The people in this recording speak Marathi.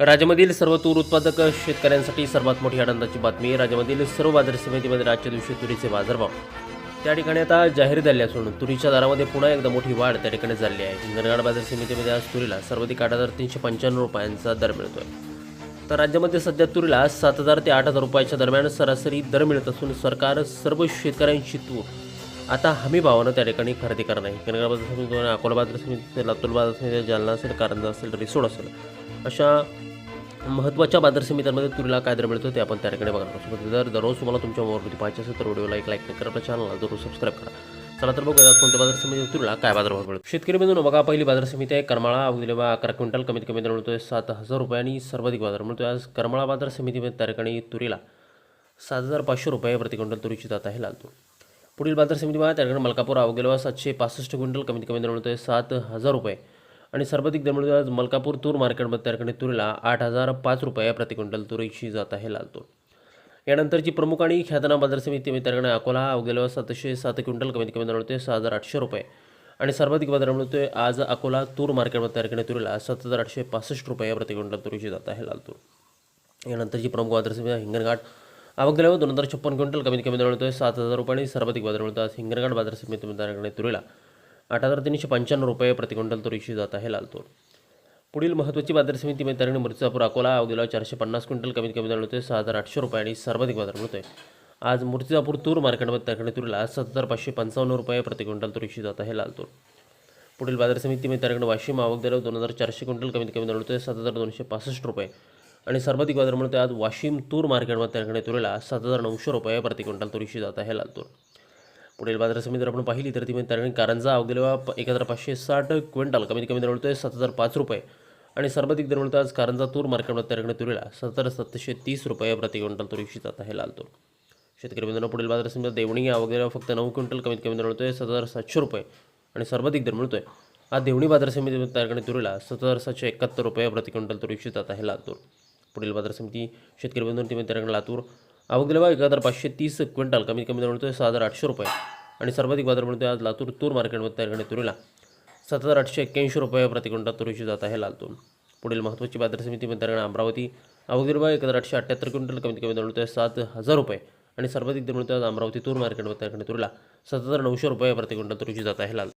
राज्यामधील सर्व तूर उत्पादक शेतकऱ्यांसाठी सर्वात मोठी आनंदाची बातमी. राज्यामधील सर्व बाजार समितीमध्ये आजच्या दिवशी तुरीचे बाजारभाव त्या ठिकाणी आता जाहीर झाले असून तुरीच्या दरामध्ये पुन्हा एकदा मोठी वाढ त्या ठिकाणी झाली आहे. हिंगणघाट बाजार समितीमध्ये आज तुरीला सर्वाधिक 8,395 रुपयांचा दर मिळतोय. तर राज्यामध्ये सध्या तुरीला 7,000 ते 8,000 रुपयाच्या दरम्यान सरासरी दर मिळत असून सरकार सर्व शेतकऱ्यांची तूर आता हमी भावानं त्या ठिकाणी खरेदी करणार आहे. हिंगणघाट बाजार समिती, अकोला बाजार समिती, लातूर बाजार समिती, जालना असेल, कारंजा असेल, रिसोड असेल, अशा महत्त्वाच्या बाजार समित्यांमध्ये तुरीला काय दर मिळतो ते आपण त्या ठिकाणी बघणार आहोत. जर दररोज तुम्हाला तुमच्या मोबाईलवरती पाहिजे असेल तर व्हिडिओला एक लाईक करा, आपल्या चॅनलला जरूर सबस्क्राईब करा. चला तर बघूया कोणत्या बाजार समितीत तुरीला काय बाजारभाव मिळतो. शेतकरी बंधूंनो, बघा पहिली बाजार समिती आहे करमाळा. अवघिलेवा 11 क्विंटल, कमीत कमी दर मिळतोय 7,000 रुपये आणि सर्वाधिक बाजार मिळतोय आज करमाळा बाजार समितीमध्ये त्या ठिकाणी तुरीला 7,500 रुपये प्रति क्विंटल तुरीची जात आहे लाल तूर. पुढील बाजार समितीमध्ये त्या ठिकाणी मलकापूर. अवघिलेवा 765 क्विंटल, कमीत कमी दर मिळतोय 7,000 रुपये आणि सर्वाधिक दर मिळतो आज मलकापूर तूर मार्केटमध्ये त्या ठिकाणी तुरीला 8,005 रुपये प्रति क्विंटल तुरीची जात आहे लाल तूर. यानंतरची प्रमुख आणि ख्यातनाम बाजार समिती त्या ठिकाणी अकोला. अवघिलेवा 707 क्विंटल, कमीत कमी दर मिळतोय 6,800 रुपये आणि सर्वाधिक बाजार मिळतोय आज अकोला तूर मार्केटमध्ये त्या ठिकाणी तुरीला 7,865 रुपये प्रति क्विंटल तुरीची जात आहे लाल तूर. यानंतरची प्रमुख बाजार समिती हिंगणघाट. अवघिलेवा 2,056 क्विंटल, कमीत कमी दर मिळतोय 7,000 रुपये आणि सर्वाधिक बाजार मिळतो आज हिंगणघाट बाजार समितीमध्ये त्या ठिकाणी तुरीला 8,395 रुपये प्रति क्विंटल तुरीची जात आहे लाल तूर. पुढील महत्त्वाची बाजार समितीमध्ये त्या ठिकाणी मिर्झापूर. अकोला. अवघिलेवा 450 क्विंटल, कमीत कमी दर मिळतोय 6,800 रुपये आणि सर्वाधिक बाजार मिळतोय आज मिर्झापूर तूर मार्केटमध्ये त्या ठिकाणी तुरीला 7,555 रुपये प्रति क्विंटल तुरीची जात आहे लाल तूर. पुढील बाजार समितीमध्ये त्या ठिकाणी वाशिम. अवघिलेवा 2,400 क्विंटल, कमीत कमी दर मिळतोय 7,265 रुपये आणि सर्वाधिक बाजार मिळतोय आज वाशिम तूर मार्केटमध्ये त्या ठिकाणी तुरीला 7,900 रुपये प्रति क्विंटल तुरीची जात आहे लाल तूर. पुढील बाजार समिती जर आपण पाहिली तर ती त्या ठिकाणी कारंजा. अवघिलेवा 1,560 क्विंटल, कमीत कमी दर मिळतोय 7,005 रुपये आणि सर्वाधिक दर मिळतो आज कारंजा तूर मार्केटमध्ये त्या ठिकाणी तुरीला 7,730 रुपये प्रति क्विंटल तुरीची जात आहे लाल तूर. शेतकरी बंधूंनो, पुढील बाजार समिती देवणी. अवघिलेवा फक्त 9 क्विंटल, कमीत कमी दर मिळतोय 7,700 रुपये आणि सर्वाधिक दर मिळतोय आज देवणी बाजार समितीमध्ये त्या ठिकाणी तुरीला 7,771 रुपये प्रति क्विंटल तुरीची जात आहे लाल तूर. पुढील बाजार समिती शेतकरी बंधूंनो त्या ठिकाणी लातूर. अवघिलेवा 1,530 क्विंटल, कमीत कमी दर मिळतोय 6,800 रुपये आणि सर्वाधिक बाजार मिळतोय आज लातूर तूर मार्केटमध्ये त्या ठिकाणी तुरीला 7,881 रुपये प्रति क्विंटल तुरीची जात आहे लाल तूर. पुढील महत्त्वाची बाजार समितीमध्ये त्या ठिकाणी अमरावती. अवघिलेवा 1,878 क्विंटल, कमीत कमी दर मिळतोय 7,000 रुपये आणि सर्वाधिक दर मिळतोय आज अमरावती तूर मार्केटमध्ये त्या ठिकाणी तुरीला 7,900 रुपये प्रति क्विंटल तुरीची जात आहे लाल.